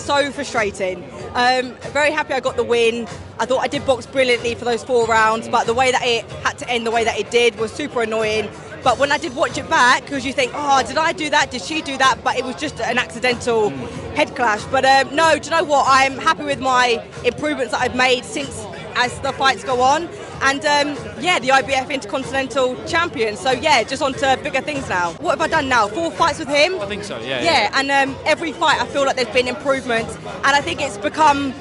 so frustrating. Very happy I got the win. I thought I did box brilliantly for those 4 rounds, but the way that it had to end the way that it did was super annoying. But when I did watch it back, because you think, oh, did I do that? Did she do that? But it was just an accidental head clash. But no, do you know what? I'm happy with my improvements that I've made since as the fights go on. And yeah, the IBF Intercontinental Champion. So yeah, just on to bigger things now. What have I done now? 4 fights with him? I think so, yeah. Yeah, and every fight I feel like there's been improvements. And I think it's become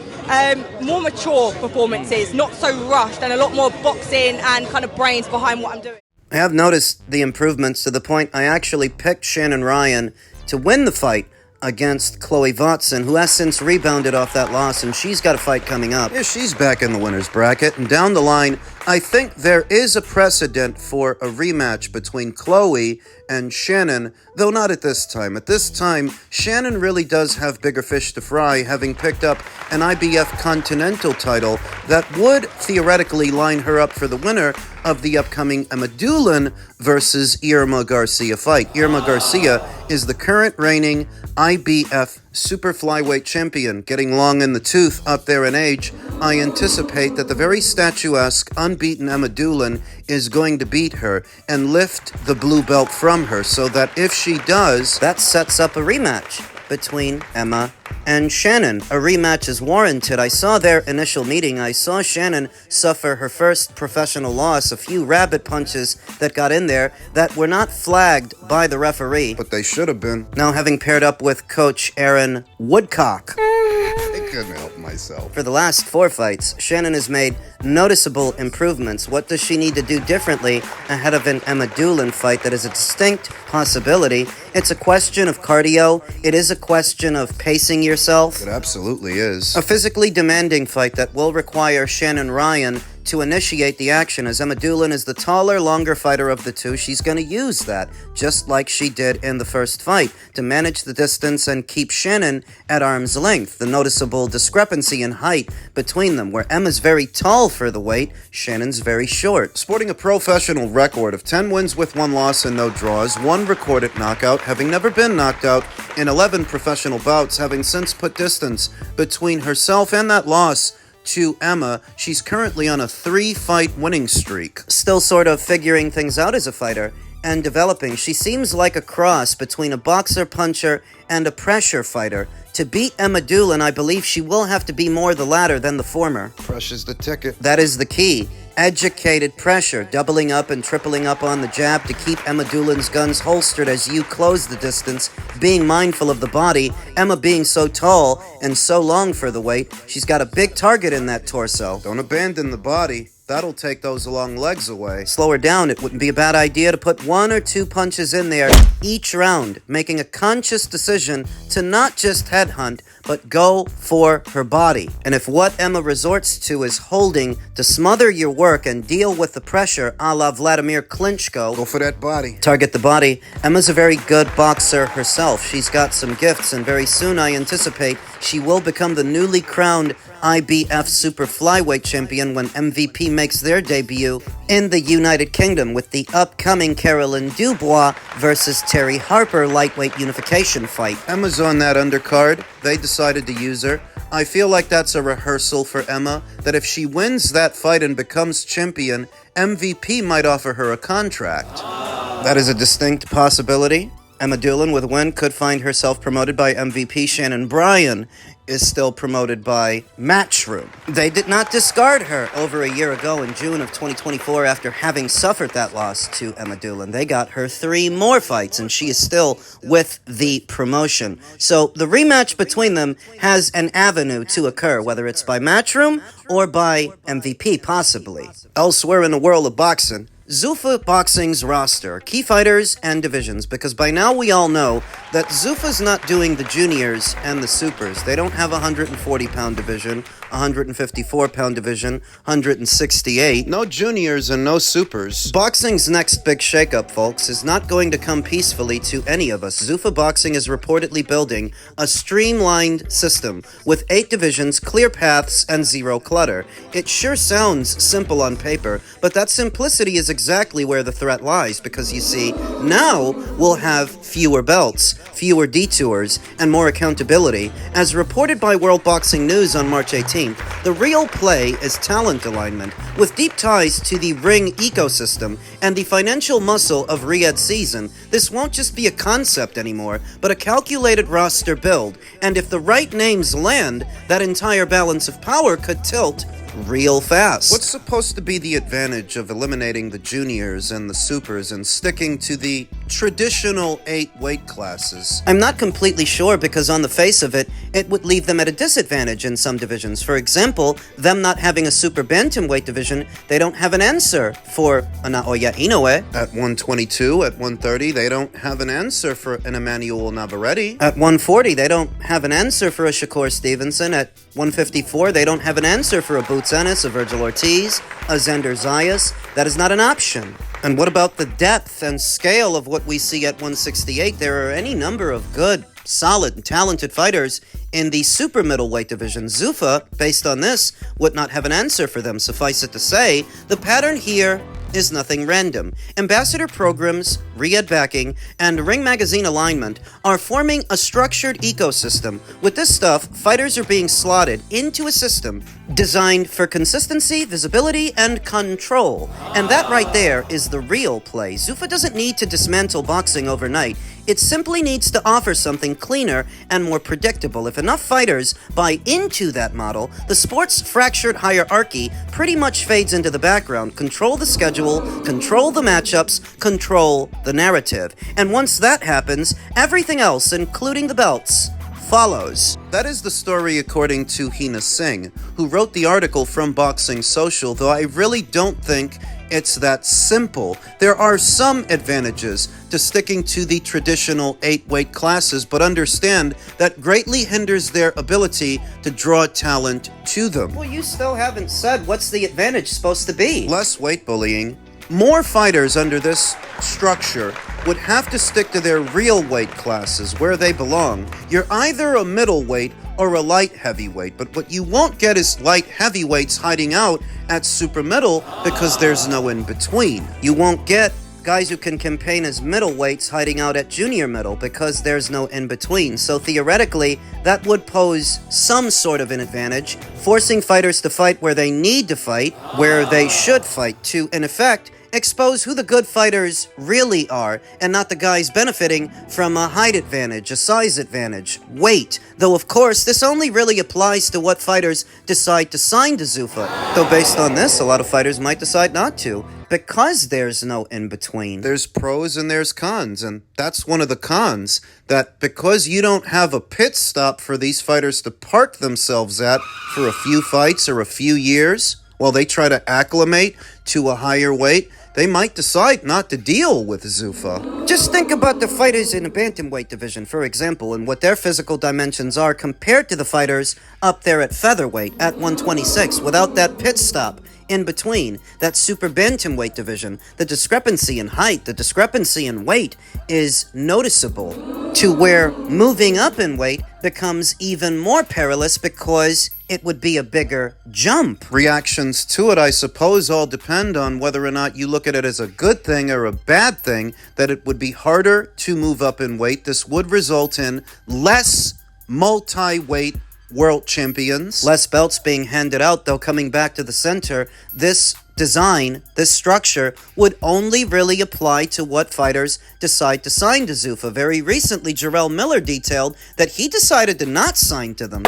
more mature performances, not so rushed, and a lot more boxing and kind of brains behind what I'm doing. I have noticed the improvements to the point I actually picked Shannon Ryan to win the fight against Chloe Watson, who has since rebounded off that loss, and she's got a fight coming up. Yeah, she's back in the winner's bracket, and down the line, I think there is a precedent for a rematch between Chloe and Shannon, though not at this time. At this time, Shannon really does have bigger fish to fry, having picked up an IBF Continental title that would theoretically line her up for the winner of the upcoming Emma Doolen versus Irma Garcia fight. Irma Garcia is the current reigning IBF Super Flyweight champion, getting long in the tooth up there in age. I anticipate that the very statuesque, unbeaten Emma Doolen is going to beat her and lift the blue belt from her, so that if she does, that sets up a rematch between Emma and Shannon. A rematch is warranted. I saw their initial meeting. I saw Shannon suffer her first professional loss, a few rabbit punches that got in there that were not flagged by the referee. But they should have been. Now, having paired up with Coach Aaron Woodcock, I couldn't help myself. For the last 4 fights, Shannon has made noticeable improvements. What does she need to do differently ahead of an Emma Doolen fight that is a distinct possibility? It's a question of cardio. It is a question of pacing yourself. It absolutely is. A physically demanding fight that will require Shannon Ryan to initiate the action. As Emma Doolen is the taller, longer fighter of the two, she's going to use that, just like she did in the first fight, to manage the distance and keep Shannon at arm's length. The noticeable discrepancy in height between them, where Emma's very tall for the weight, Shannon's very short. Sporting a professional record of 10 wins with 1 loss and no draws, 1 recorded knockout, having never been knocked out in 11 professional bouts, having since put distance between herself and that loss to Emma. She's currently on a 3-fight winning streak. Still sort of figuring things out as a fighter and developing. She seems like a cross between a boxer, puncher, and a pressure fighter. To beat Emma Doolen, I believe she will have to be more the latter than the former. Pressure's the ticket. That is the key. Educated pressure, doubling up and tripling up on the jab to keep Emma Doolen's guns holstered as you close the distance, being mindful of the body. Emma being so tall and so long for the weight, she's got a big target in that torso. Don't abandon the body. That'll take those long legs away. Slow her down. It wouldn't be a bad idea to put 1 or 2 punches in there each round, making a conscious decision to not just headhunt, but go for her body. And if what Emma resorts to is holding to smother your work and deal with the pressure a la Vladimir Klitschko, go for that body. Target the body. Emma's a very good boxer herself. She's got some gifts, and very soon I anticipate she will become the newly crowned IBF Super Flyweight champion when MVP makes their debut in the United Kingdom with the upcoming Caroline Dubois versus Terry Harper lightweight unification fight. Emma's on that undercard. They decided to use her. I feel like that's a rehearsal for Emma, that if she wins that fight and becomes champion, MVP might offer her a contract. That is a distinct possibility. Emma Doolen, with a win, could find herself promoted by MVP. Shannon Ryan is still promoted by Matchroom. They did not discard her over a year ago in June of 2024 after having suffered that loss to Emma Doolen. They got her 3 more fights, and she is still with the promotion. So the rematch between them has an avenue to occur, whether it's by Matchroom or by MVP, possibly. Elsewhere in the world of boxing, Zuffa Boxing's roster, key fighters and divisions, because by now we all know that Zuffa's not doing the juniors and the supers. They don't have a 140-pound division, 154-pound division, 168. No juniors and no supers. Boxing's next big shakeup, folks, is not going to come peacefully to any of us. Zuffa Boxing is reportedly building a streamlined system with 8 divisions, clear paths, and 0 clutter. It sure sounds simple on paper, but that simplicity is exactly where the threat lies, because you see, now we'll have fewer belts, fewer detours, and more accountability. As reported by World Boxing News on March 18th, the real play is talent alignment, with deep ties to the ring ecosystem and the financial muscle of Riyadh season. This won't just be a concept anymore, but a calculated roster build, and if the right names land, that entire balance of power could tilt real fast. What's supposed to be the advantage of eliminating the juniors and the supers and sticking to the traditional 8 weight classes? I'm not completely sure, because on the face of it, it would leave them at a disadvantage in some divisions. For example, them not having a super bantamweight division, they don't have an answer for Naoya Inoue. At 122, at 130, they don't have an answer for an Emmanuel Navarrete. At 140, they don't have an answer for a Shakur Stevenson. At 154, they don't have an answer for a Boots Ennis, a Virgil Ortiz, a Xander Zayas. That is not an option. And what about the depth and scale of what we see at 168? There are any number of good, solid, and talented fighters in the super middleweight division. Zuffa, based on this, would not have an answer for them. Suffice it to say, the pattern here is nothing random. Ambassador programs, Riyadh backing, and Ring Magazine alignment are forming a structured ecosystem. With this stuff, fighters are being slotted into a system designed for consistency, visibility, and control. And that right there is the real play. Zuffa doesn't need to dismantle boxing overnight. It simply needs to offer something cleaner and more predictable. If enough fighters buy into that model, the sport's fractured hierarchy pretty much fades into the background. Control the schedule, control the matchups, control the narrative. And once that happens, everything else, including the belts, follows. That is the story according to Hina Singh, who wrote the article from Boxing Social, though I really don't think it's that simple. There are some advantages to sticking to the traditional 8 weight classes, but understand that greatly hinders their ability to draw talent to them. Well, you still haven't said what's the advantage supposed to be. Less weight bullying. More fighters under this structure would have to stick to their real weight classes where they belong. You're either a middleweight or a light heavyweight, but what you won't get is light heavyweights hiding out at super middle because there's no in between. You won't get guys who can campaign as middleweights hiding out at junior middle because there's no in between. So theoretically, that would pose some sort of an advantage, forcing fighters to fight where they need to fight, where they should fight, to, in effect, expose who the good fighters really are, and not the guys benefiting from a height advantage, a size advantage, weight. Though, of course, this only really applies to what fighters decide to sign to Zuffa. Though based on this, a lot of fighters might decide not to, because there's no in-between. There's pros and there's cons, and that's one of the cons, that because you don't have a pit stop for these fighters to park themselves at for a few fights or a few years, while they try to acclimate to a higher weight, they might decide not to deal with Zuffa. Just think about the fighters in the bantamweight division, for example, and what their physical dimensions are compared to the fighters up there at featherweight at 126 without that pit stop in between, that super bantamweight division. The discrepancy in height, the discrepancy in weight is noticeable, to where moving up in weight becomes even more perilous because it would be a bigger jump. Reactions to it, I suppose, all depend on whether or not you look at it as a good thing or a bad thing, that it would be harder to move up in weight. This would result in less multi-weight world champions, less belts being handed out, though coming back to the center, this design, this structure, would only really apply to what fighters decide to sign to Zuffa. Very recently, Jarrell Miller detailed that he decided to not sign to them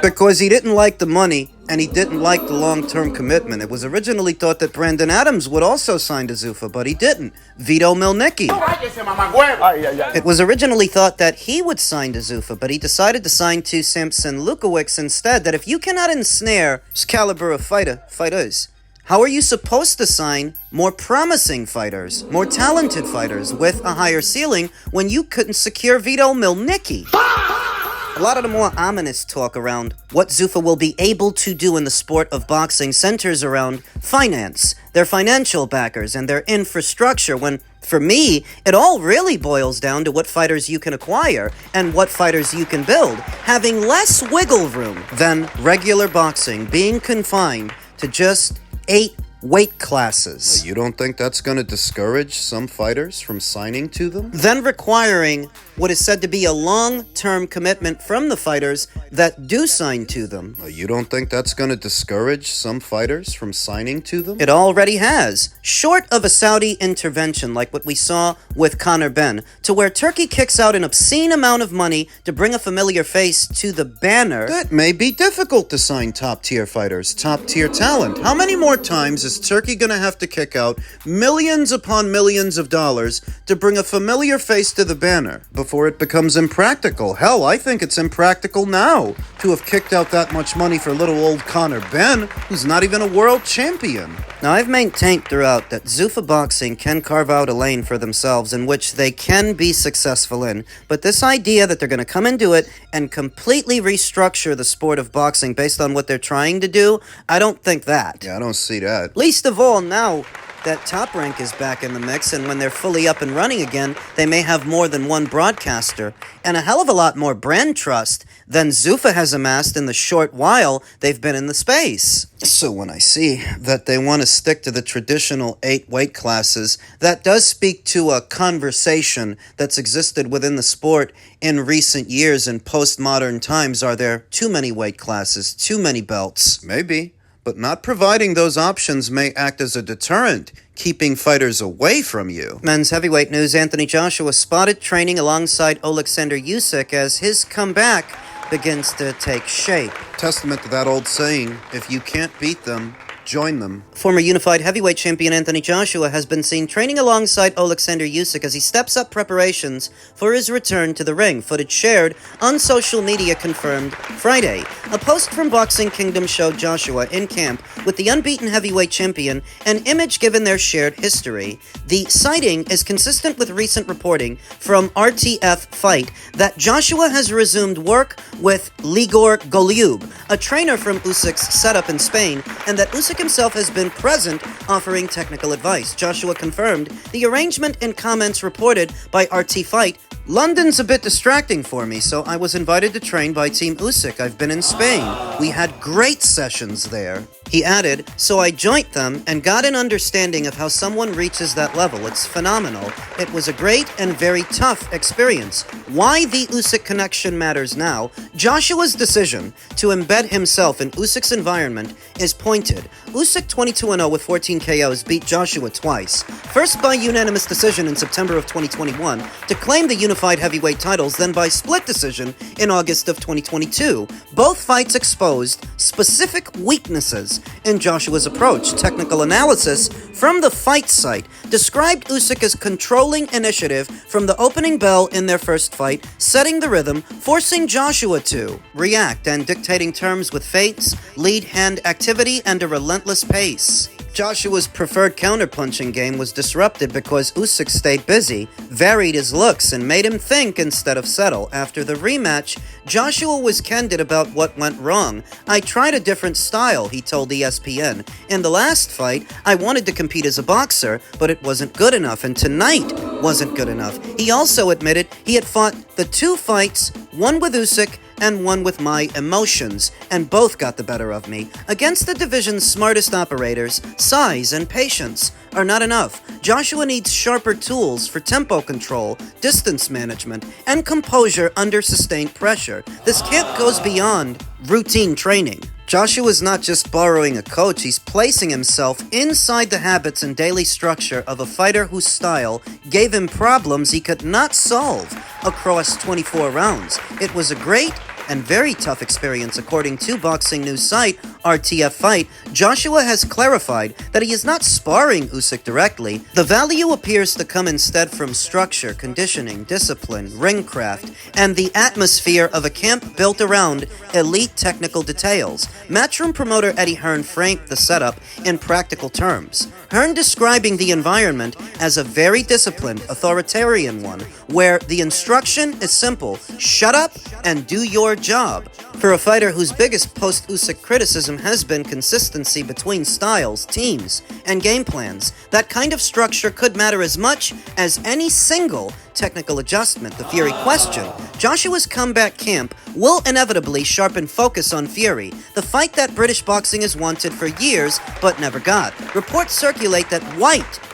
because he didn't like the money and he didn't like the long-term commitment. It was originally thought that Brandon Adams would also sign to Zuffa, but he didn't. Vito Milnicki. It was originally thought that he would sign to Zuffa, but he decided to sign to Samson Lukowicz instead. That if you cannot ensnare this caliber of fighters, how are you supposed to sign more promising fighters, more talented fighters with a higher ceiling when you couldn't secure Vito Milnicki? A lot of the more ominous talk around what Zuffa will be able to do in the sport of boxing centers around finance, their financial backers, and their infrastructure, when, for me, it all really boils down to what fighters you can acquire and what fighters you can build, having less wiggle room than regular boxing, being confined to just 8 weight classes. You don't think that's going to discourage some fighters from signing to them? Then requiring what is said to be a long-term commitment from the fighters that do sign to them. You don't think that's going to discourage some fighters from signing to them? It already has. Short of a Saudi intervention like what we saw with Conor Benn, to where Turkey kicks out an obscene amount of money to bring a familiar face to the banner. It may be difficult to sign top-tier fighters, top-tier talent. How many more times is Turkey going to have to kick out millions upon millions of dollars to bring a familiar face to the banner before it becomes impractical? Hell, I think it's impractical now to have kicked out that much money for little old Conor Benn, who's not even a world champion. Now, I've maintained throughout that Zuffa Boxing can carve out a lane for themselves in which they can be successful in, but this idea that they're going to come and do it and completely restructure the sport of boxing based on what they're trying to do, I don't think that. Yeah, I don't see that. Least of all, now that Top Rank is back in the mix, and when they're fully up and running again, they may have more than one broadcaster, and a hell of a lot more brand trust than Zuffa has amassed in the short while they've been in the space. So when I see that they want to stick to the traditional 8 weight classes, that does speak to a conversation that's existed within the sport in recent years and postmodern times. Are there too many weight classes, too many belts? Maybe. But not providing those options may act as a deterrent, keeping fighters away from you. Men's heavyweight news, Anthony Joshua spotted training alongside Alexander Usyk as his comeback begins to take shape. Testament to that old saying, if you can't beat them, join them. Former unified heavyweight champion Anthony Joshua has been seen training alongside Alexander Usyk as he steps up preparations for his return to the ring. Footage shared on social media confirmed Friday. A post from Boxing Kingdom showed Joshua in camp with the unbeaten heavyweight champion, an image given their shared history. The sighting is consistent with recent reporting from RTF Fight that Joshua has resumed work with Ligor Goliub, a trainer from Usyk's setup in Spain, and that Usyk himself has been present offering technical advice. Joshua confirmed the arrangement in comments reported by RT Fight. London's a bit distracting for me, so I was invited to train by Team Usyk. I've been in Spain. We had great sessions there. He added, so I joined them and got an understanding of how someone reaches that level. It's phenomenal. It was a great and very tough experience. Why the Usyk connection matters now, Joshua's decision to embed himself in Usyk's environment is pointed. Usyk 22-0 with 14 KOs beat Joshua twice. First by unanimous decision in September of 2021 to claim the unified heavyweight titles, then by split decision in August of 2022. Both fights exposed specific weaknesses in Joshua's approach. Technical analysis from the fight site described Usyk as controlling initiative from the opening bell in their first fight, setting the rhythm, forcing Joshua to react and dictating terms with feints, lead hand activity, and a relentless pace. Joshua's preferred counterpunching game was disrupted because Usyk stayed busy, varied his looks, and made him think instead of settle. After the rematch, Joshua was candid about what went wrong. I tried a different style, he told ESPN. In the last fight, I wanted to compete as a boxer, but it wasn't good enough, and tonight wasn't good enough. He also admitted he had fought the 2 fights, one with Usyk and one with my emotions, and both got the better of me. Against the division's smartest operators, size and patience are not enough. Joshua needs sharper tools for tempo control, distance management, and composure under sustained pressure. This camp goes beyond routine training. Joshua's not just borrowing a coach, he's placing himself inside the habits and daily structure of a fighter whose style gave him problems he could not solve across 24 rounds. It was a great and very tough experience, according to boxing news site RTF Fight. Joshua has clarified that he is not sparring Usyk directly. The value appears to come instead from structure, conditioning, discipline, ringcraft, and the atmosphere of a camp built around elite technical details. Matchroom promoter Eddie Hearn framed the setup in practical terms. Hearn describing the environment as a very disciplined, authoritarian one, where the instruction is simple: shut up and do your job. For For a fighter whose biggest post-Usyk criticism has been consistency between styles, teams, and game plans, that kind of structure could matter as much as any single technical adjustment. The Fury question: Joshua's comeback camp will inevitably sharpen focus on Fury, the fight that British boxing has wanted for years but never got. Reports circulate that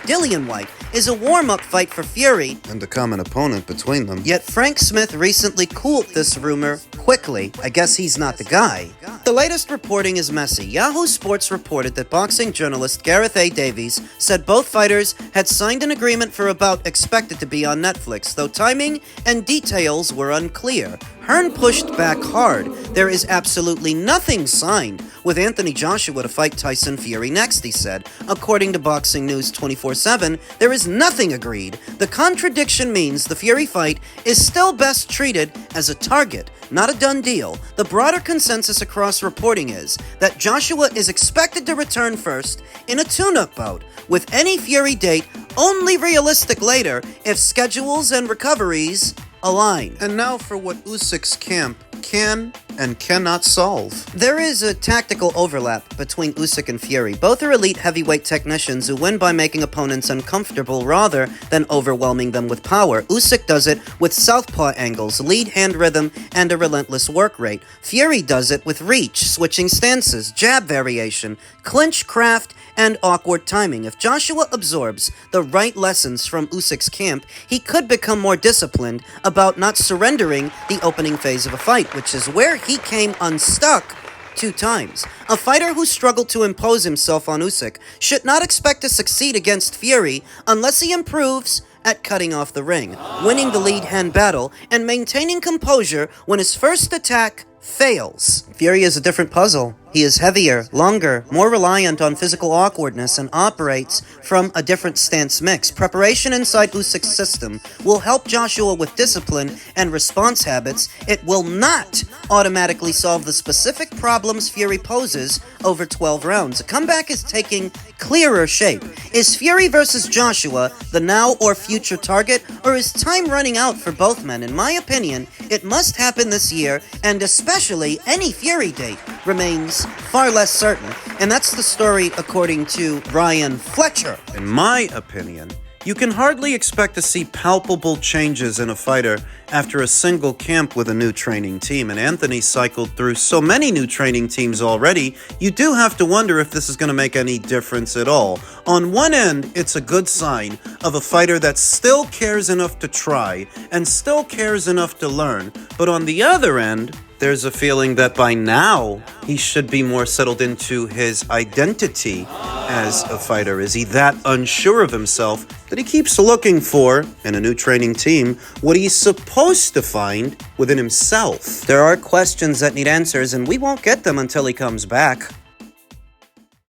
Dillian White, is a warm-up fight for Fury And a common opponent between them. Yet Frank Smith recently cooled this rumor quickly. I guess he's not the guy. The latest reporting is messy. Yahoo Sports reported that boxing journalist Gareth A. Davies said both fighters had signed an agreement for a bout expected to be on Netflix, though timing and details were unclear. Hearn pushed back hard. There is absolutely nothing signed with Anthony Joshua to fight Tyson Fury next, he said. According to Boxing News 24/7, there is nothing agreed. The contradiction means the Fury fight is still best treated as a target, not a done deal. The broader consensus across reporting is that Joshua is expected to return first in a tune-up bout, with any Fury date only realistic later if schedules and recoveries align. And now for what Usyk's camp can and cannot solve. There is a tactical overlap between Usyk and Fury. Both are elite heavyweight technicians who win by making opponents uncomfortable rather than overwhelming them with power. Usyk does it with southpaw angles, lead hand rhythm, and a relentless work rate. Fury does it with reach, switching stances, jab variation, clinch craft, and awkward timing. If Joshua absorbs the right lessons from Usyk's camp, he could become more disciplined about not surrendering the opening phase of a fight, which is where he came unstuck 2 times. A fighter who struggled to impose himself on Usyk should not expect to succeed against Fury unless he improves at cutting off the ring, winning the lead hand battle, and maintaining composure when his first attack fails. Fury is a different puzzle. He is heavier, longer, more reliant on physical awkwardness, and operates from a different stance mix. Preparation inside Usyk's system will help Joshua with discipline and response habits. It will not automatically solve the specific problems Fury poses over 12 rounds. A comeback is taking clearer shape. Is Fury versus Joshua the now or future target, or is time running out for both men? In my opinion, it must happen this year, and especially any Fury date remains far less certain. And that's the story according to Ryan Fletcher. In my opinion, you can hardly expect to see palpable changes in a fighter after a single camp with a new training team, and Anthony cycled through so many new training teams already, you do have to wonder if this is going to make any difference at all. On one end, it's a good sign of a fighter that still cares enough to try and still cares enough to learn, but on the other end, there's a feeling that by now he should be more settled into his identity as a fighter. Is he that unsure of himself that he keeps looking for, in a new training team, what he's supposed to find within himself? There are questions that need answers, and we won't get them until he comes back.